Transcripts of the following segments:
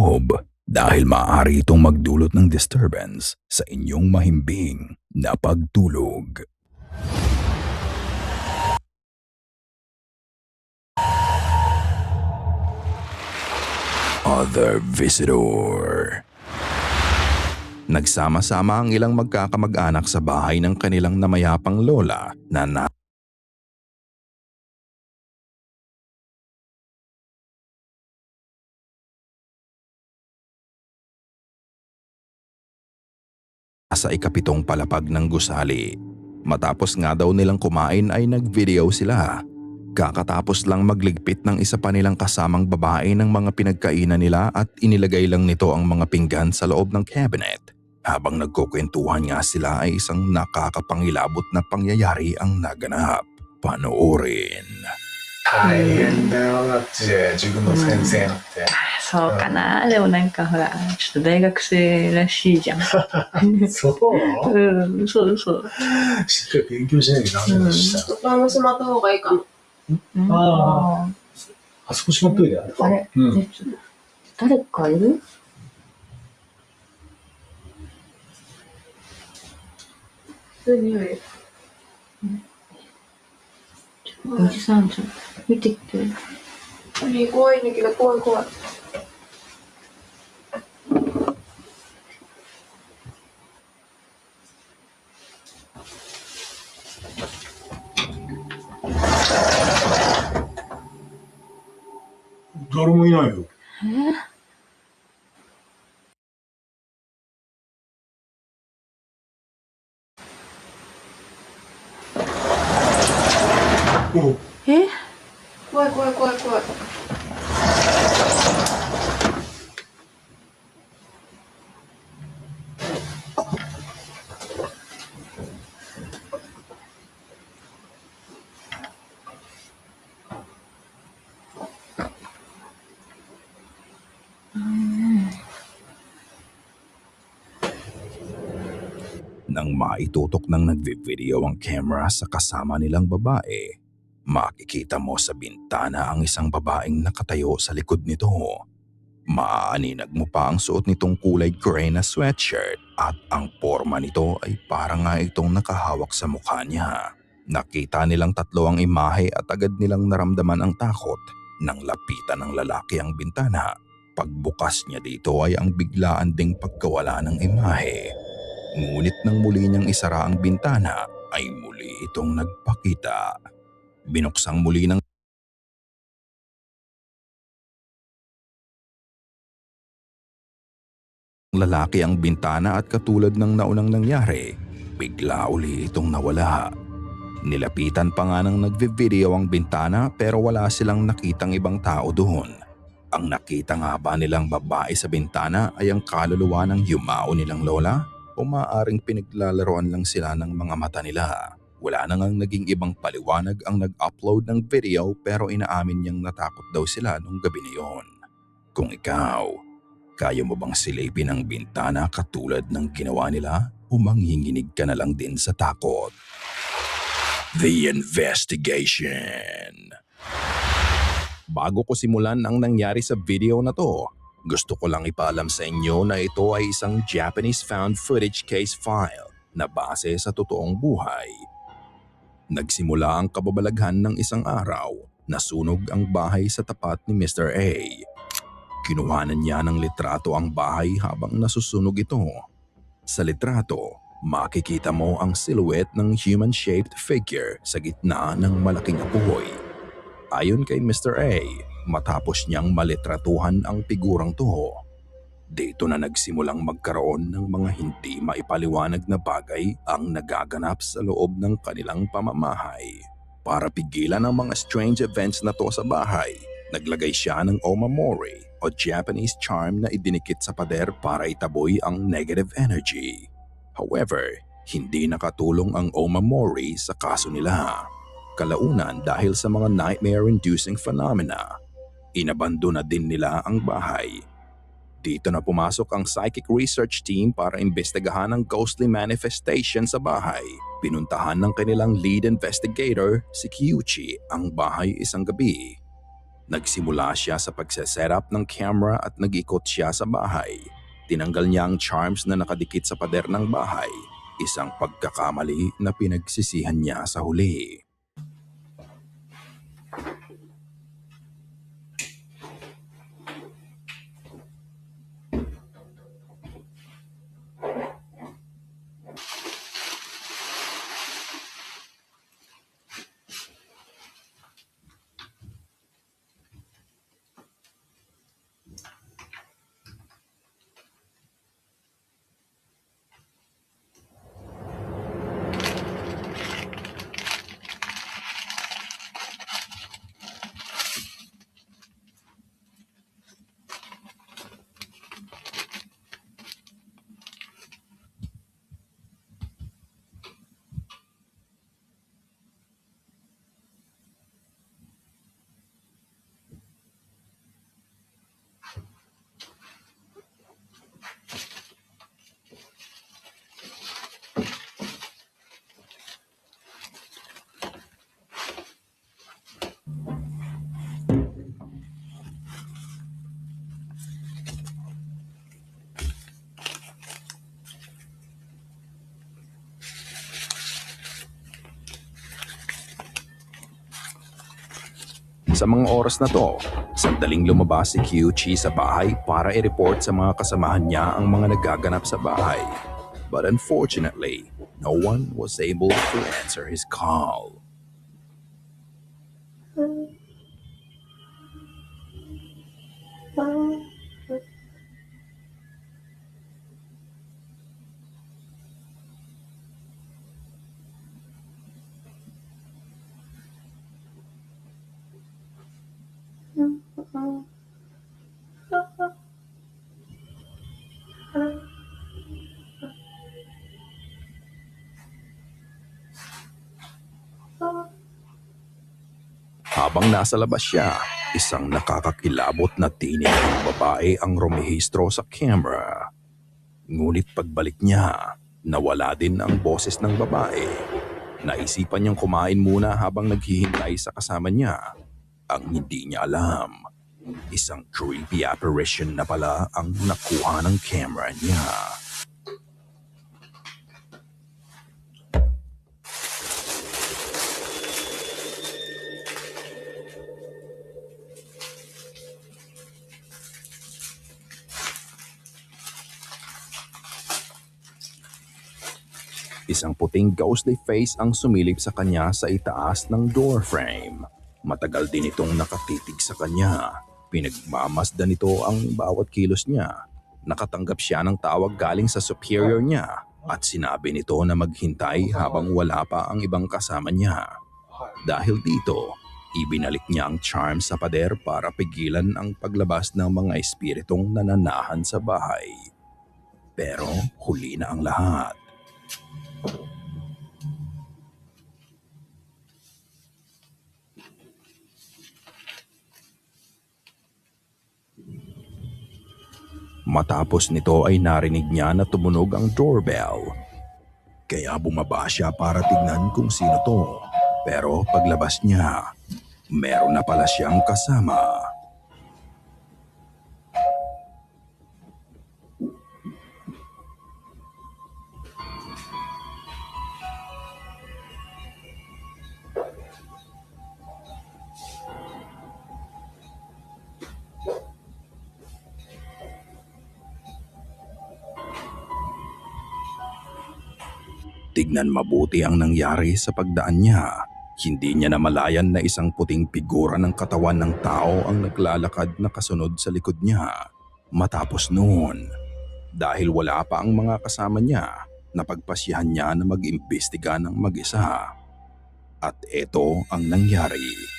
loob dahil maaari itong magdulot ng disturbance sa inyong mahimbing na pagtulog. Other visitor. Nagsama-sama ang ilang magkakamag-anak sa bahay ng kanilang namayapang lola na nasa ikapitong palapag ng gusali. Matapos nga daw nilang kumain ay nag-video sila. Kakatapos lang magligpit ng isa pa nilang kasamang babae ng mga pinagkainan nila at inilagay lang nito ang mga pinggan sa loob ng cabinet. Habang nagkukwentuhan nga sila ay isang nakakapangilabot na pangyayari ang naganap. Panoorin. 大変だよ、だって塾の先生なんて。そうかな、でもなんかほらちょっと大学生らしいじゃん。そううん、そうそう。しっかり勉強しなきゃダメだしさ。もしまった方がいいかも。ああそこしまっといて。あれ、うん誰かいる？普通に言うよ。おじさんちょっと見てきて。怖いんだけど、怖い怖い。誰もいないよ。え？怖い怖い怖い怖い。Nang maitutok ng nagvi-video ang camera sa kasama nilang babae, makikita mo sa bintana ang isang babaeng nakatayo sa likod nito. Maaaninag mo pa ang suot nitong kulay gray na sweatshirt at ang forma nito ay parang nga itong nakahawak sa mukha niya. Nakita nilang tatlo ang imahe at agad nilang naramdaman ang takot nang lapitan ng lalaki ang bintana. Pagbukas niya dito ay ang biglaan ding pagkawala ng imahe. Ngunit nang muli niyang isara ang bintana ay muli itong nagpakita. Binuksang muli ng lalaki ang bintana at katulad ng naunang nangyari, bigla uli itong nawala. Nilapitan pa nga ng nagvi-video ang bintana pero wala silang nakitang ibang tao doon. Ang nakita nga ba nilang babae sa bintana ay ang kaluluwa ng yumao nilang lola? O maaaring pinaglalaroan lang sila ng mga mata nila. Wala na ngang naging ibang paliwanag ang nag-upload ng video pero inaamin niyang natakot daw sila nung gabi na yon. Kung ikaw, kaya mo bang silipin ang bintana katulad ng ginawa nila o manghinginig ka na lang din sa takot? The Investigation. Bago ko simulan ang nangyari sa video na to, gusto ko lang ipaalam sa inyo na ito ay isang Japanese found footage case file na base sa totoong buhay. Nagsimula ang kababalaghan ng isang araw na sunog ang bahay sa tapat ni Mr. A. Kinuhanan niya ng litrato ang bahay habang nasusunog ito. Sa litrato, makikita mo ang silhouette ng human-shaped figure sa gitna ng malaking apoy. Ayon kay Mr. A, matapos niyang malitratuhan ang figurang to, dito na nagsimulang magkaroon ng mga hindi maipaliwanag na bagay ang nagaganap sa loob ng kanilang pamamahay. Para pigilan ang mga strange events na to sa bahay, naglagay siya ng omamori o Japanese charm na idinikit sa pader para itaboy ang negative energy. However, hindi nakatulong ang omamori sa kaso nila. Kalaunan dahil sa mga nightmare-inducing phenomena, inabando na din nila ang bahay. Dito na pumasok ang psychic research team para imbestigahan ang ghostly manifestation sa bahay. Pinuntahan ng kanilang lead investigator, si Kyuchi, ang bahay isang gabi. Nagsimula siya sa pagse-setup ng camera at nag-ikot siya sa bahay. Tinanggal niya ang charms na nakadikit sa pader ng bahay, isang pagkakamali na pinagsisihan niya sa huli. Sa mga oras na to, sandaling lumabas si Kyuchi sa bahay para i-report sa mga kasamahan niya ang mga nagaganap sa bahay. But unfortunately, no one was able to answer his call. Habang nasa labas siya, isang nakakakilabot na tinig ng babae ang rumehistro sa camera. Ngunit pagbalik niya, nawala din ang boses ng babae. Naisipan niyang kumain muna habang naghihintay sa kasama niya. Ang hindi niya alam, isang creepy apparition na pala ang nakuha ng camera niya. Isang puting ghostly face ang sumilip sa kanya sa itaas ng door frame. Matagal din itong nakatitig sa kanya. Pinagmamasdan nito ang bawat kilos niya. Nakatanggap siya ng tawag galing sa superior niya at sinabi nito na maghintay habang wala pa ang ibang kasama niya. Dahil dito, ibinalik niya ang charm sa pader para pigilan ang paglabas ng mga espiritong nananahan sa bahay. Pero huli na ang lahat. Matapos nito ay narinig niya na tumunog ang doorbell. Kaya bumaba siya para tignan kung sino to. Pero paglabas niya, meron na pala siyang kasama. Tignan mabuti ang nangyari sa pagdaan niya. Hindi niya namalayan na isang puting figura ng katawan ng tao ang naglalakad na kasunod sa likod niya. Matapos noon, dahil wala pa ang mga kasama niya, napagpasyahan niya na mag-imbestiga ng mag-isa. At ito ang nangyari.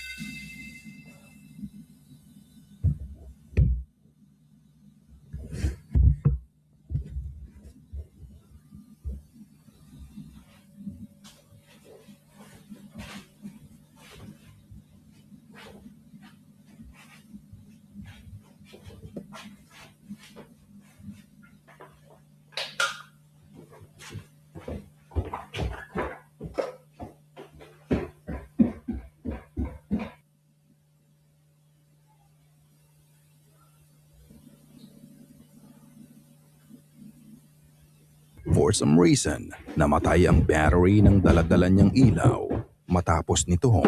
For some reason, namatay ang battery ng daladala niyang ilaw. Matapos nito,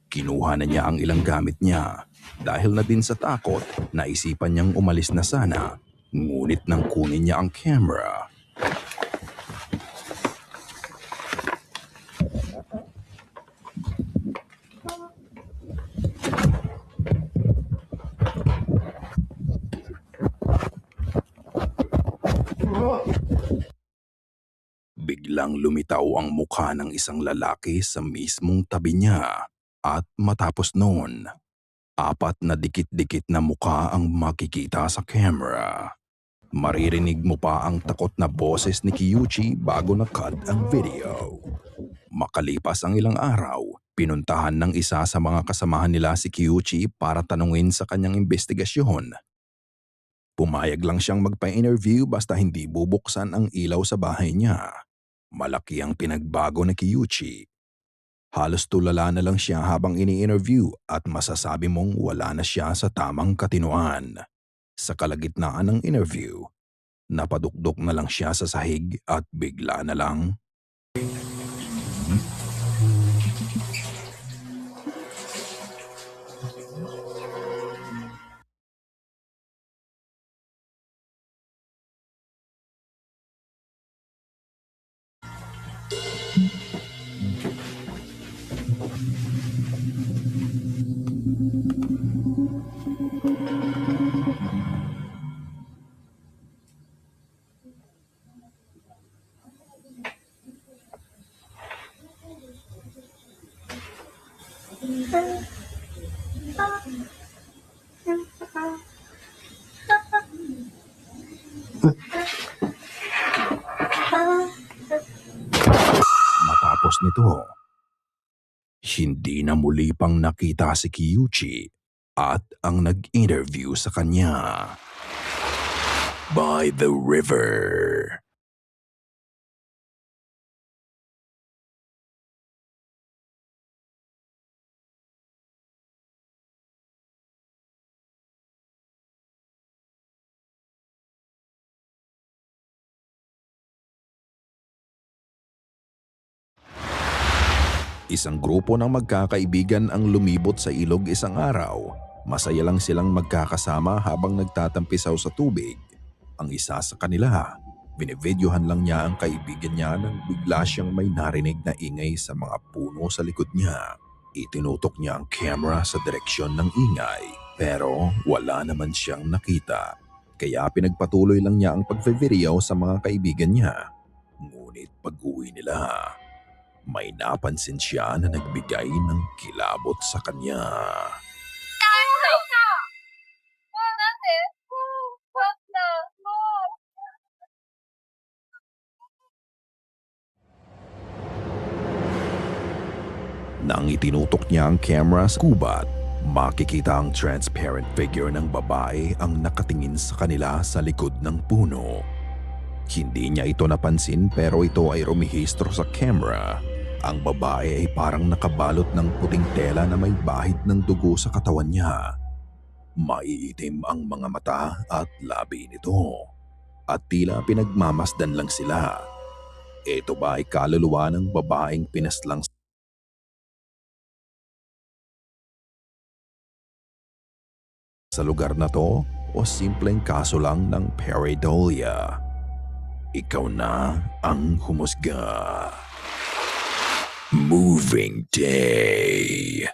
kinuha na niya ang ilang gamit niya. Dahil na din sa takot, naisipan niyang umalis na sana. Ngunit nang kunin niya ang camera, biglang lumitaw ang mukha ng isang lalaki sa mismong tabi niya. At matapos noon, 4 na dikit-dikit na mukha ang makikita sa camera. Maririnig mo pa ang takot na boses ni Kyuchi bago na-cut ang video. Makalipas ang ilang araw, pinuntahan ng isa sa mga kasamahan nila si Kyuchi para tanungin sa kanyang investigasyon. Pumayag lang siyang magpa-interview basta hindi bubuksan ang ilaw sa bahay niya. Malaki ang pinagbago ni Kyuchi. Halos tulala na lang siya habang ini-interview at masasabi mong wala na siya sa tamang katinoan. Sa kalagitnaan ng interview, napadukdok na lang siya sa sahig at bigla na lang matapos nito. Hindi na muli pang nakita si Kyuchi at ang nag-interview sa kanya. By the river. Isang grupo ng magkakaibigan ang lumibot sa ilog isang araw. Masaya lang silang magkakasama habang nagtatampisaw sa tubig. Ang isa sa kanila, binivideohan lang niya ang kaibigan niya nang bigla siyang may narinig na ingay sa mga puno sa likod niya. Itinutok niya ang camera sa direksyon ng ingay pero wala naman siyang nakita. Kaya pinagpatuloy lang niya ang pagve-video sa mga kaibigan niya. Ngunit pag-uwi nila, may napansin siya na nagbigay ng kilabot sa kanya. Nang itinutok niya ang camera sa gubat, makikita ang transparent figure ng babae ang nakatingin sa kanila sa likod ng puno. Hindi niya ito napansin pero ito ay rumihistro sa camera. Ang babae ay parang nakabalot ng puting tela na may bahid ng dugo sa katawan niya. Maiitim ang mga mata at labi nito. At tila pinagmamasdan lang sila. Ito ba ay kaluluwa ng babaeng pinaslang sa lugar na to o simpleng kaso lang ng pareidolia? Ikaw na ang humusga. Moving Day.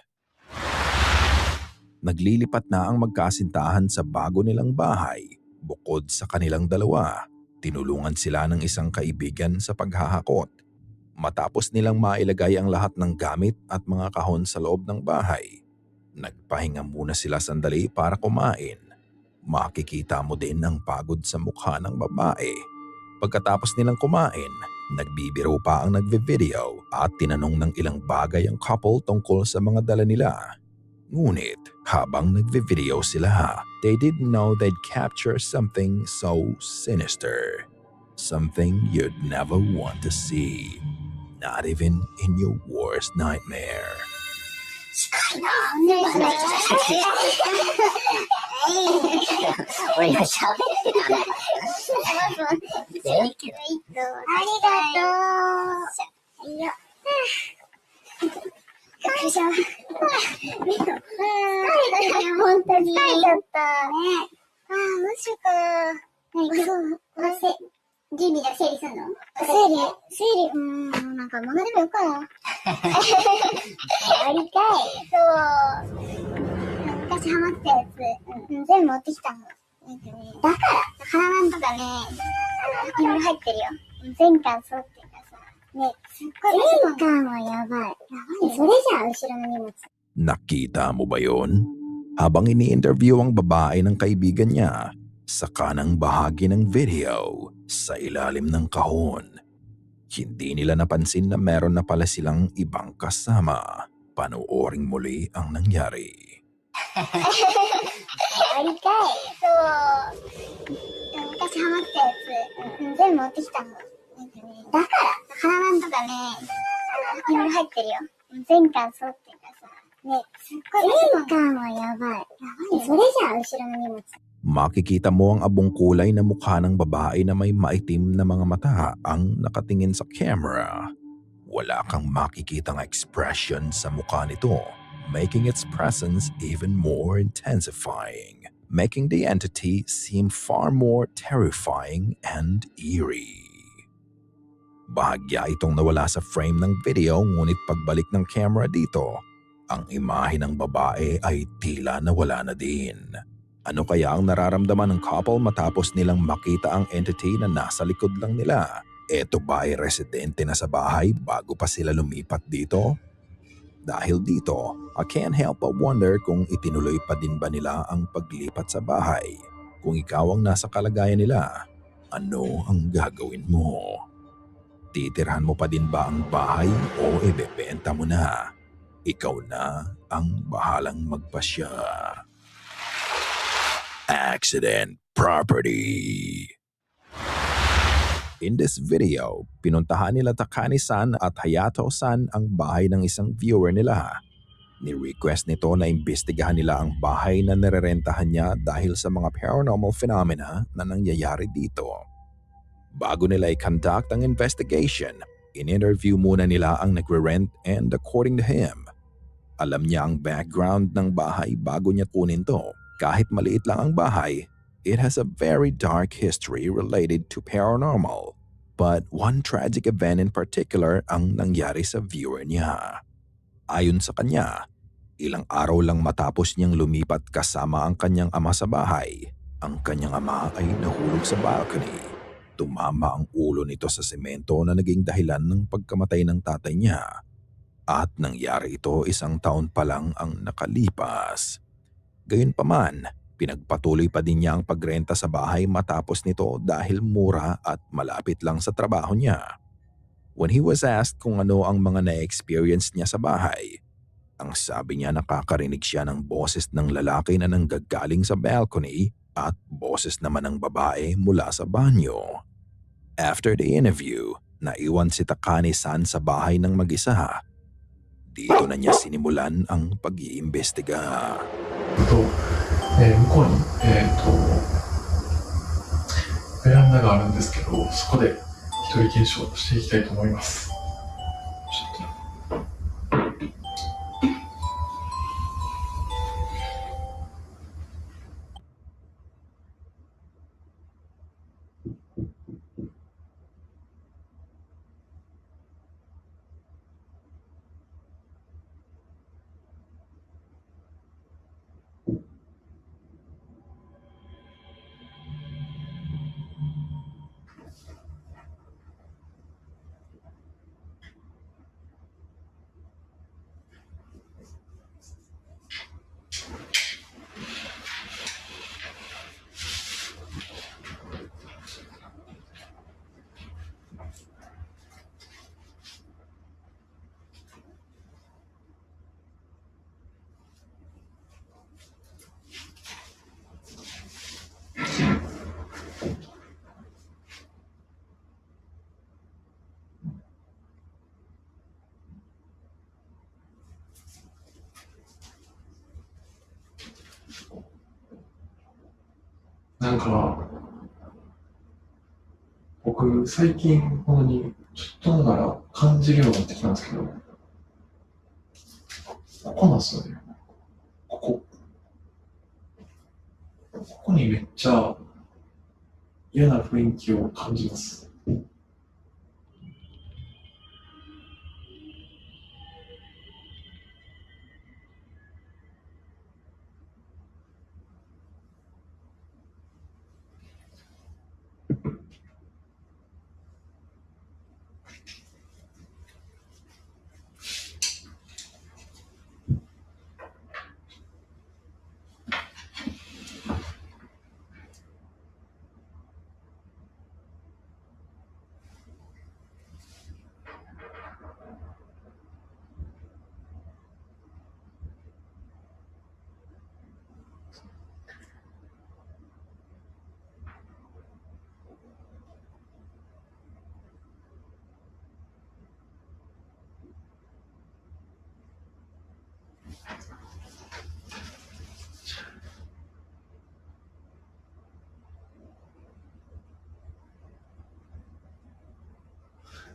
Naglilipat na ang magkasintahan sa bago nilang bahay. Bukod sa kanilang dalawa, tinulungan sila ng isang kaibigan sa paghahakot. Matapos nilang mailagay ang lahat ng gamit at mga kahon sa loob ng bahay, nagpahinga muna sila sandali para kumain. Makikita mo din ang pagod sa mukha ng babae. Pagkatapos nilang kumain, nagbibiro pa ang nagve-video at tinanong ng ilang bagay ang couple tungkol sa mga dala nila. Ngunit habang nagve-video sila, they didn't know they'd capture something so sinister. Something you'd never want to see. Not even in your worst nightmare. 俺今喋ってたんだよ。全然ありがとう。いや。会社は、疲れたよ、本当に。疲れちゃった。ね。ああ、もしか。何、準備じゃ整理すんの？整理、なんか学べばよかな。やりたい。そう。昔ハマったやつ、全部持ってきたの。だからなんとかね、いろいろ入ってるよ。全巻揃ってるからさ。ね、すっごい。全巻はやばい。それじゃん、後ろの荷物。Nakita mo ba yon? Habang ini-interview ang babae ng kaibigan niya, sa kanang bahagi ng video, sa ilalim ng kahon. Hindi nila napansin na meron na pala silang ibang kasama. Panooring muli ang nangyari. やりたい。そう。昔ハマったやつ、全部持ってきたの。だからなんとかね、いろいろ入ってるよ。全巻揃ってるからさ。ね、すっごい。全巻はやばい。それじゃん、後ろの荷物。Makikita mo ang abong kulay na mukha ng babae na may maitim na mga mata ang nakatingin sa camera. Wala kang makikitang expression sa mukha nito, making its presence even more intensifying, making the entity seem far more terrifying and eerie. Bahagya itong nawala sa frame ng video, ngunit pagbalik ng camera dito, ang imahe ng babae ay tila nawala na din. Ano kaya ang nararamdaman ng couple matapos nilang makita ang entity na nasa likod lang nila? Eto ba ay residente na sa bahay bago pa sila lumipat dito? Dahil dito, I can't help but wonder kung itinuloy pa din ba nila ang paglipat sa bahay. Kung ikaw ang nasa kalagayan nila, ano ang gagawin mo? Titirhan mo pa din ba ang bahay o ibebenta mo na? Ikaw na ang bahalang magpasya. Accident property. In this video, pinuntahan nila Takani-san at Hayato-san ang bahay ng isang viewer nila. Ni-request nito na imbestigahan nila ang bahay na nirerentahan niya dahil sa mga paranormal phenomena na nangyayari dito. Bago nila i-conduct ang investigation, in-interview muna nila ang nagre-rent and according to him, alam niya ang background ng bahay bago niya kunin to. Kahit maliit lang ang bahay, it has a very dark history related to paranormal. But one tragic event in particular ang nangyari sa viewer niya. Ayon sa kanya, ilang araw lang matapos niyang lumipat kasama ang kanyang ama sa bahay, ang kanyang ama ay nahulog sa balcony. Tumama ang ulo nito sa semento na naging dahilan ng pagkamatay ng tatay niya. At nangyari ito 1 taon pa lang ang nakalipas. Gayunpaman, pinagpatuloy pa din niya ang pagrenta sa bahay matapos nito dahil mura at malapit lang sa trabaho niya. When he was asked kung ano ang mga na-experience niya sa bahay, ang sabi niya nakakarinig siya ng boses ng lalaki na nanggagaling sa balcony at boses naman ng babae mula sa banyo. After the interview, naiwan si Takani-san sa bahay ng mag-isa. Dito na niya sinimulan ang pag-iimbestiga. 向こうに、ベランダがあるんですけど、そこで一人検証をしていきたいと思います。ちょっとなんか、僕、最近、ほんまに、ちょっとながら感じるようになってきたんですけど、ここなんですよね。ここにめっちゃ嫌な雰囲気を感じます。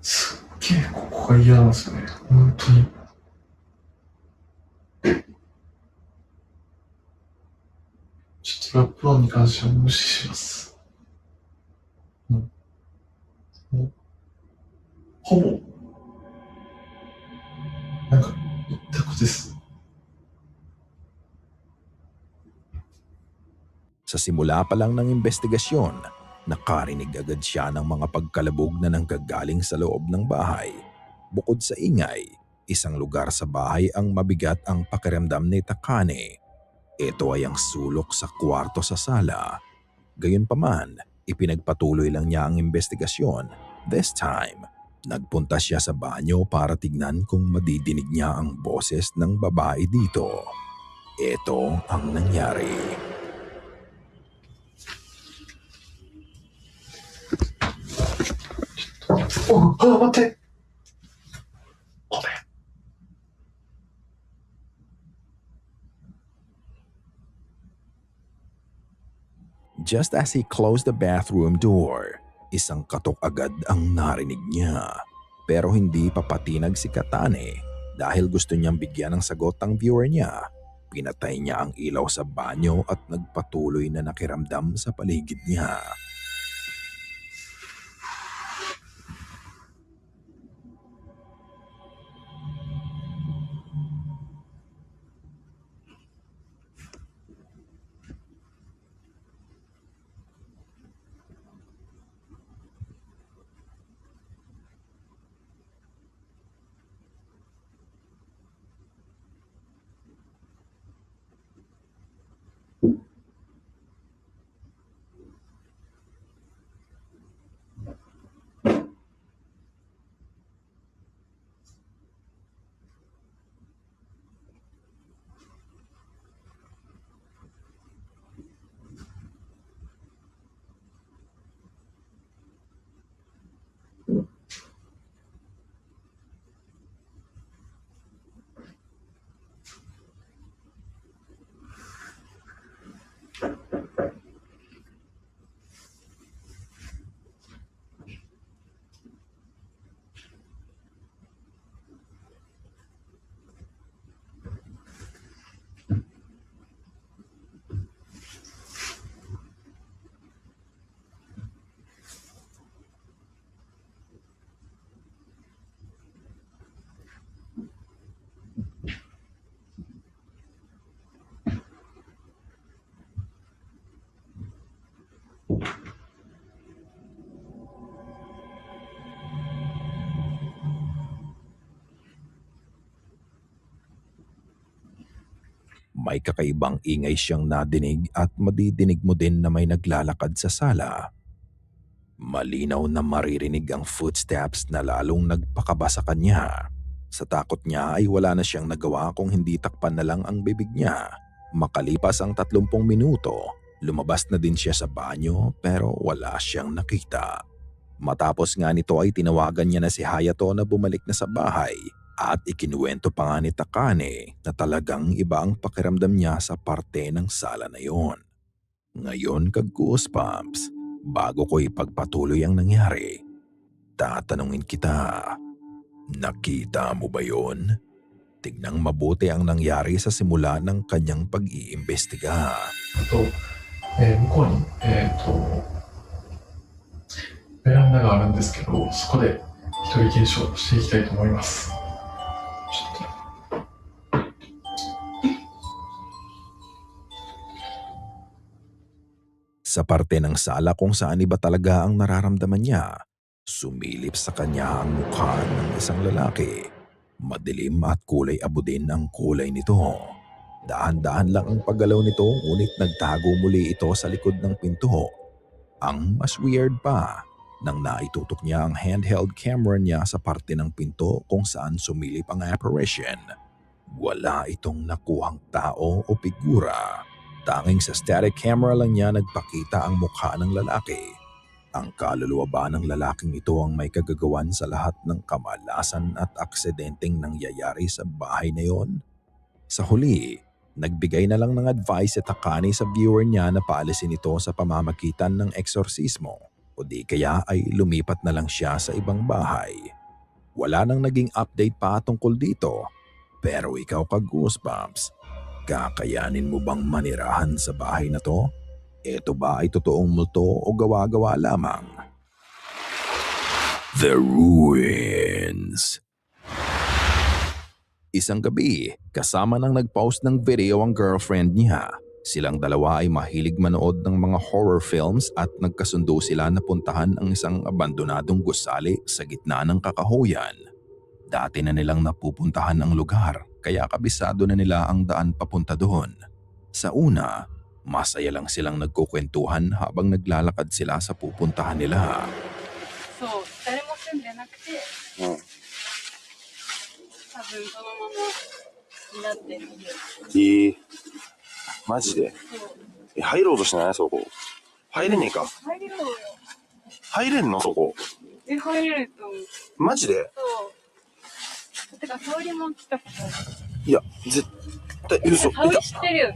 すっげえここが嫌なんですよね。本当に。ちょっとラップ音に関しては無視します。ほぼ、なんか、一択です。Sa simula pa lang ng investigasyon, nakarinig agad siya ng mga pagkalabog na nanggagaling sa loob ng bahay. Bukod sa ingay, isang lugar sa bahay ang mabigat ang pakiramdam ni Takane. Ito ay ang sulok sa kwarto sa sala. Gayunpaman, ipinagpatuloy lang niya ang investigasyon. This time, nagpunta siya sa banyo para tignan kung madidinig niya ang boses ng babae dito. Ito ang nangyari. Oh, 待って。これ。Just as he closed the bathroom door, isang katok agad ang narinig niya. Pero hindi pa patinag si Katane dahil gusto niyang bigyan ng sagot ang viewer niya. Pinatay niya ang ilaw sa banyo at nagpatuloy na nakiramdam sa paligid niya. May kakaibang ingay siyang nadinig at madidinig mo din na may naglalakad sa sala. Malinaw na maririnig ang footsteps na lalong nagpakaba sa kanya. Sa takot niya ay wala na siyang nagawa kung hindi takpan na lang ang bibig niya. Makalipas ang 30 minuto, lumabas na din siya sa banyo pero wala siyang nakita. Matapos nga nito ay tinawagan niya na si Hayato na bumalik na sa bahay. At ikinuwento pa nga ni Takane na talagang iba ang pakiramdam niya sa parte ng sala na yon. Ngayon kag-goosebumps, bago ko ipagpatuloy ang nangyari, tatanungin kita, nakita mo ba yon? Tignang mabuti ang nangyari sa simula ng kanyang pag-iimbestiga. あと、向こうに、ベランダがあるんですけど、そこで一人検証していきたいと思います。ちょっと Sa parte ng sala kung saan iba talaga ang nararamdaman niya, sumilip sa kanya ang mukha ng isang lalaki. Madilim at kulay abo din ang kulay nito. Dahan-dahan lang ang paggalaw nito ngunit nagtago muli ito sa likod ng pinto. Ang mas weird pa, nang naitutok niya ang handheld camera niya sa parte ng pinto kung saan sumilip ang apparition. Wala itong nakuhang tao o figura. Tanging sa static camera lang niya nagpakita ang mukha ng lalaki. Ang kaluluwa ba ng lalaking ito ang may kagagawan sa lahat ng kamalasan at aksidenteng nangyayari sa bahay na yon? Sa huli, nagbigay na lang ng advice si Takani sa viewer niya na paalisin ito sa pamamagitan ng eksorsismo o di kaya ay lumipat na lang siya sa ibang bahay. Wala nang naging update pa tungkol dito, pero ikaw ka-goosebumps, kakayanin mo bang manirahan sa bahay na to? Ito ba ay totoong multo o gawa-gawa lamang? The Ruins. Isang gabi, kasama nang nag-post ng video ang girlfriend niya. Silang dalawa ay mahilig manood ng mga horror films at nagkasundo sila na puntahan ang isang abandonadong gusali sa gitna ng kakahuyan. Dati na nilang napupuntahan ang lugar kaya kabisado na nila ang daan papunta doon. Sa una, masaya lang silang nagkukwentuhan habang naglalakad sila sa pupuntahan nila. そう誰も住んでなくて、多分そのままになってる。マジでそう入ろうとしてないそこ。入れねえか。入ろうよ。入れんのそこ。入れると思う。マジで。そうてか沙織も来たことある。いや、絶対嘘。沙織知ってるよ。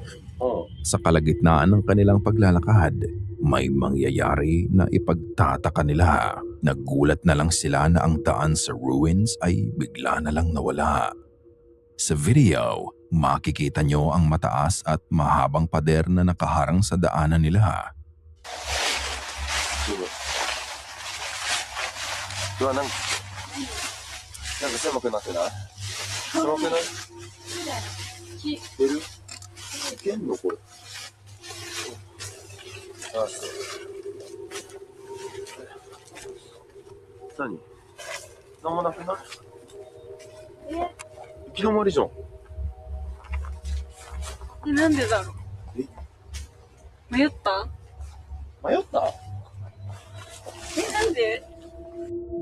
Sa kalagitnaan ng kanilang paglalakad, may mangyayari na ipagtataka nila. Nagulat na lang sila na ang daan sa ruins ay bigla na lang nawala. Sa video, makikita nyo ang mataas at mahabang pader na nakaharang sa daanan nila. うわ、なんか狭くなってない？狭くない？いける？いけんのこれ。あ、そう。何？なんもなくない？行き止まりじゃん。なんでだろう。迷った？迷った？なんで？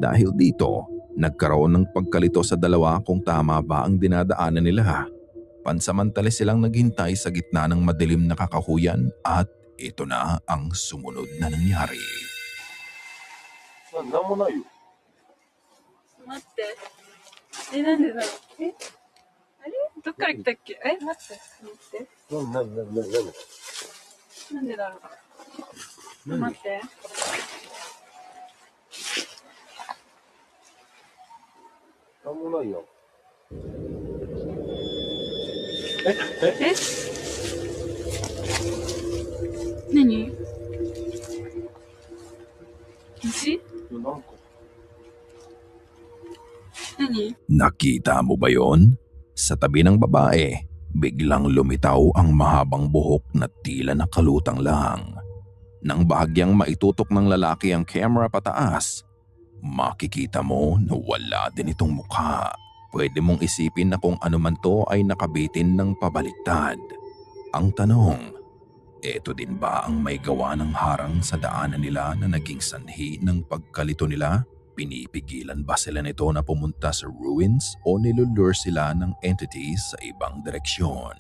Dahil dito, nagkaroon ng pagkalito sa dalawa kung tama ba ang dinadaanan nila. Pansamantala silang naghintay sa gitna ng madilim na kakahuyan at ito na ang sumunod na nangyari. なんもないよ。待って。なんでだろう。あれどっから来たっけ？待って。なんでだろう。待って。なんもないよ。何？虫？なんか。何？ Nakita mo ba yon? Sa tabi ng babae, biglang lumitaw ang mahabang buhok na tila nakalutang lang. Nang bahagyang maitutok ng lalaki ang camera pataas, makikita mo na wala din itong mukha. Pwede mong isipin na kung ano man to ay nakabitin ng pabaliktad. Ang tanong, eto din ba ang may gawa ng harang sa daanan nila na naging sanhi ng pagkalito nila? Pinipigilan ba sila nito na pumunta sa ruins o nilulure sila ng entities sa ibang direksyon?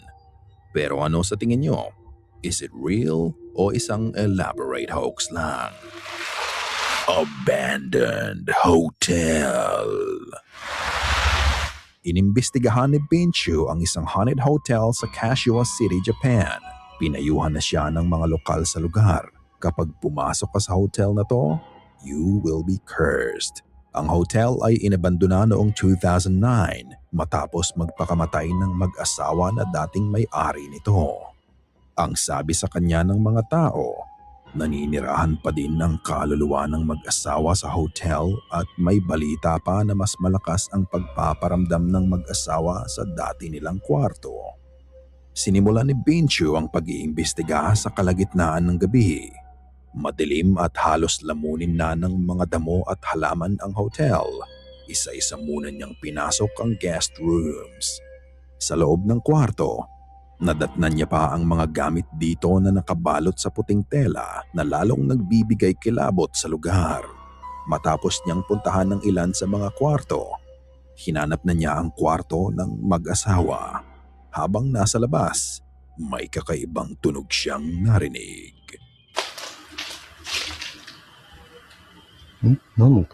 Pero ano sa tingin nyo? Is it real o isang elaborate hoax lang? Abandoned Hotel. Inimbestigahan ni Binchu ang isang haunted hotel sa Kashiwa City, Japan. Pinayuhan na siya ng mga lokal sa lugar. Kapag pumasok ka sa hotel na to, you will be cursed. Ang hotel ay inabandona noong 2009 matapos magpakamatay ng mag-asawa na dating may-ari nito. Ang sabi sa kanya ng mga tao, naninirahan pa din ang kaluluwa ng mag-asawa sa hotel at may balita pa na mas malakas ang pagpaparamdam ng mag-asawa sa dati nilang kwarto. Sinimulan ni Binchu ang pag-iimbestiga sa kalagitnaan ng gabi. Madilim at halos lamunin na ng mga damo at halaman ang hotel. Isa-isa muna niyang pinasok ang guest rooms. Sa loob ng kwarto, nadatnan niya pa ang mga gamit dito na nakabalot sa puting tela na lalong nagbibigay kilabot sa lugar. Matapos niyang puntahan ng ilan sa mga kwarto, hinanap na niya ang kwarto ng mag-asawa. Habang nasa labas, may kakaibang tunog siyang narinig. 何の音？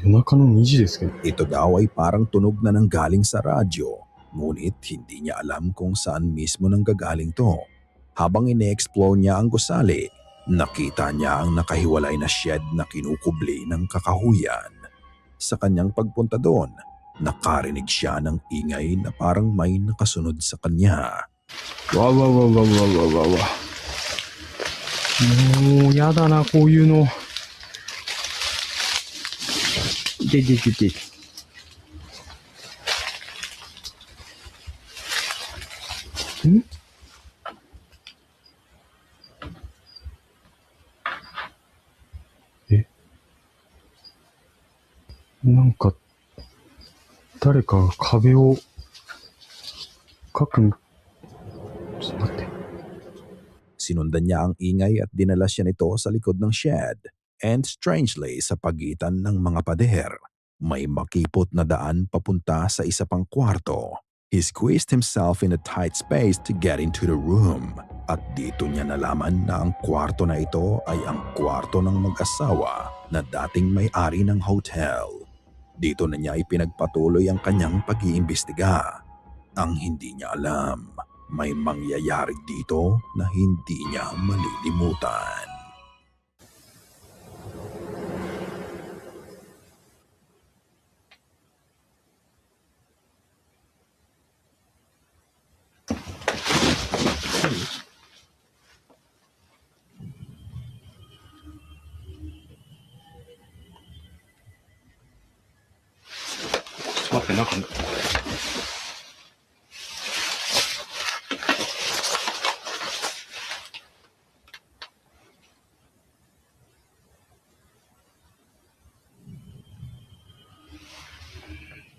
夜中の2時ですけど。 Ito daw ay parang tunog na nanggaling sa radyo, ngunit hindi niya alam kung saan mismo nanggagaling to. Habang ine-explore niya ang gusali, nakita niya ang nakahiwalay na shed na kinukubli ng kakahuyan. Sa kanyang pagpunta doon, nakarinig siya ng ingay na parang may nakasunod sa kanya. わわわわわわわわ。もうやだな、こういうの。いていていていて。ん？え？なんか、誰かが壁をかくん。ちょっと待って。 Sinundan niya ang ingay at dinala siya nito sa likod ng shed. And strangely, sa pagitan ng mga pader, may makipot na daan papunta sa isa pang kwarto. He squeezed himself in a tight space to get into the room. At dito niya nalaman na ang kwarto na ito ay ang kwarto ng mag-asawa na dating may-ari ng hotel. Dito na niya ipinagpatuloy ang kanyang pag-iimbestiga. Ang hindi niya alam, may mangyayari dito na hindi niya malilimutan. What?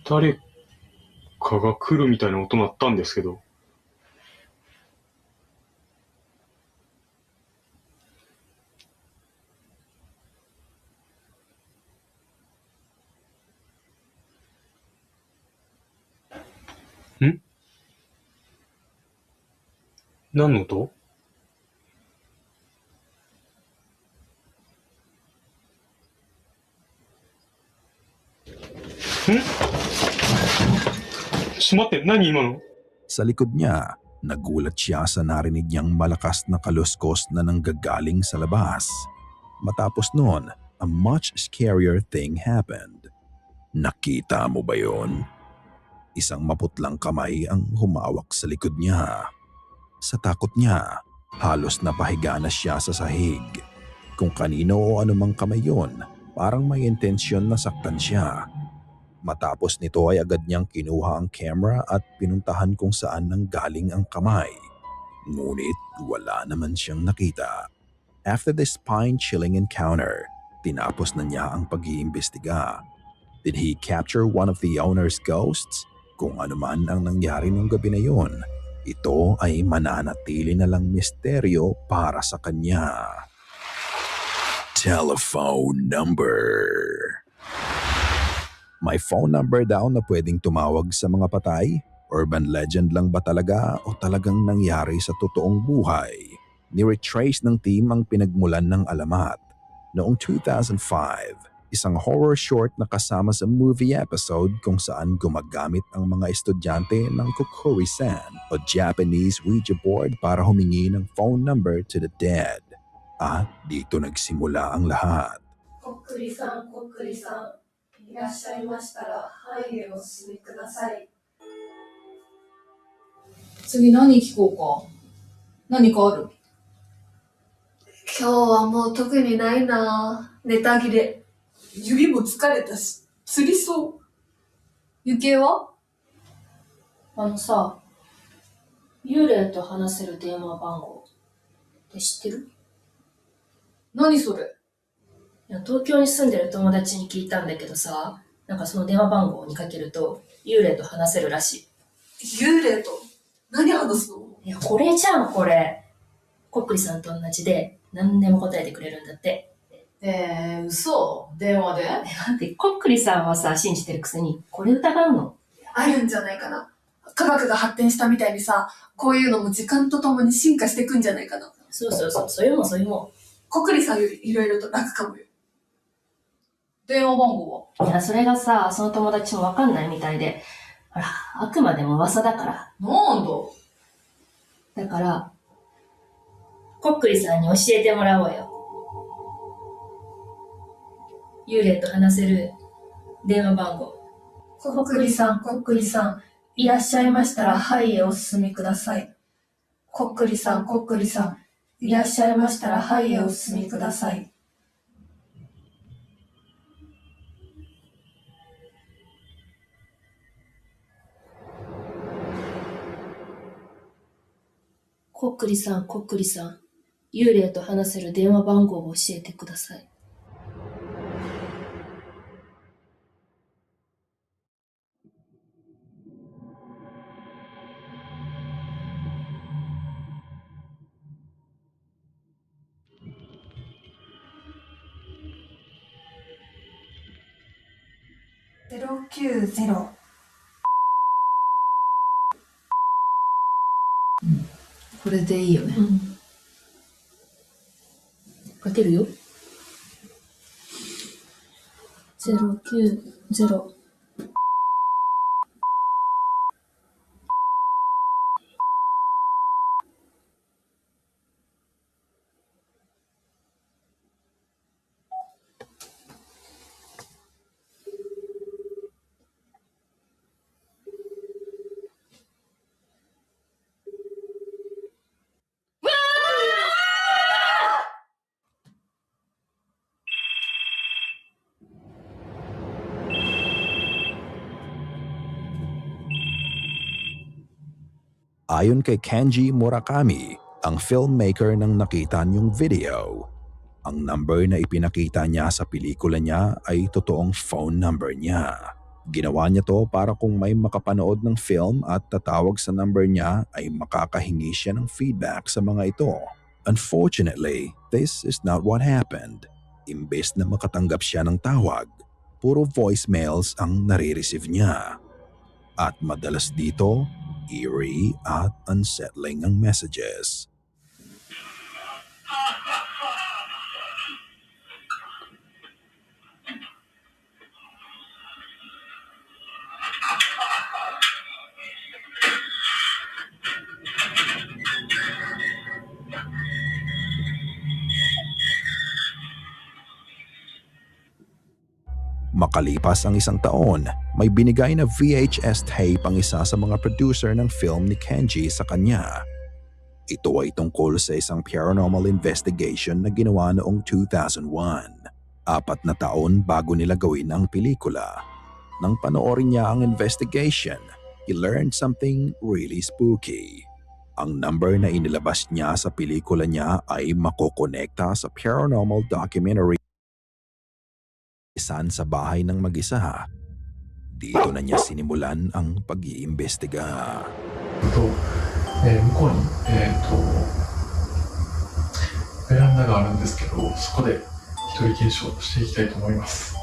誰かが来るみたいな音鳴ったんですけど。ん？何の音？ん？ちょっと待って、何今の？ Sa likod niya, nagulat siya sa narinig niyang malakas na kaluskos na nanggagaling sa labas. Matapos noon, a much scarier thing happened. Nakita mo ba yon? Isang maputlang kamay ang humawak sa likod niya. Sa takot niya, halos napahiga na siya sa sahig. Kung kanino o anumang kamay yon, parang may intensyon na saktan siya. Matapos nito ay agad niyang kinuha ang camera at pinuntahan kung saan nanggaling ang kamay. Ngunit wala naman siyang nakita. After this spine-chilling encounter, tinapos na niya ang pag-iimbestiga. Did he capture one of the owner's ghosts? Kung ano man ang nangyari nung gabi na yon, ito ay mananatili na lang misteryo para sa kanya. Telephone number. May phone number daw na pwedeng tumawag sa mga patay? Urban legend lang ba talaga o talagang nangyari sa totoong buhay? Ni-retrace ng team ang pinagmulan ng alamat. Noong 2005, isang horror short na kasama sa movie episode kung saan gumagamit ang mga estudyante ng Kokuri-san o Japanese Ouija board para humingi ng phone number to the dead. At dito nagsimula ang lahat. こっくりさん、こっくりさん、いらっしゃいましたら、はいへお進みください。次何聞こうか。何かある？今日はもう特にないなぁ。ネタ切れ。指も疲れたし、釣りそう。ゆきえは？さ、幽霊と話せる電話番号って知ってる？何それ？いや、東京に住んでる友達に聞いたんだけどさ、なんかその電話番号にかけると幽霊と話せるらしい。幽霊と何話すの？いや、これじゃん、これ。こっくりさんと同じで何でも答えてくれるんだって。嘘？電話で？待って、こっくりさんはさ、信じてるくせに、これ疑うの？あるんじゃないかな。科学が発展したみたいにさ、こういうのも時間とともに進化していくんじゃないかな。そうそうそう、そういうもんそういうもこっくりさんよりいろいろと楽かもよ。電話番号は？ん。いや、それがさ、その友達もわかんないみたいで、ほら、あくまでも噂だから。なんだ？だから、こっくりさんに教えてもらおうよ。幽霊と話せる電話番号。こっくりさん、こっくりさん、いらっしゃいましたら、はいへお進みください。こっくりさん、こっくりさん、いらっしゃいましたら、はいへお進みください。こっくりさん、こっくりさん、幽霊と話せる電話番号を教えてください。090。これでいいよね。かけるよ。090。Ayon kay Kenji Murakami, ang filmmaker ng nakita niyong video, ang number na ipinakita niya sa pelikula niya ay totoong phone number niya. Ginawa niya to para kung may makapanood ng film at tatawag sa number niya ay makakahingi siya ng feedback sa mga ito. Unfortunately, this is not what happened. Imbes na makatanggap siya ng tawag, puro voicemails ang nare-receive niya. At madalas dito, eerie at unsettling ang messages. Makalipas ang isang taon, may binigay na VHS tape ang isa sa mga producer ng film ni Kenji sa kanya. Ito ay tungkol sa isang paranormal investigation na ginawa noong 2001, 4 na taon bago nila gawin ang pelikula. Nang panoorin niya ang investigation, he learned something really spooky. Ang number na inilabas niya sa pelikula niya ay makokonekta sa paranormal documentary sa bahay ng mag-isa. Dito na niya sinimulan ang pag-iimbestiga. 向こうに、ベランダがあるんですけど、そこで一人検証していきたいと思います。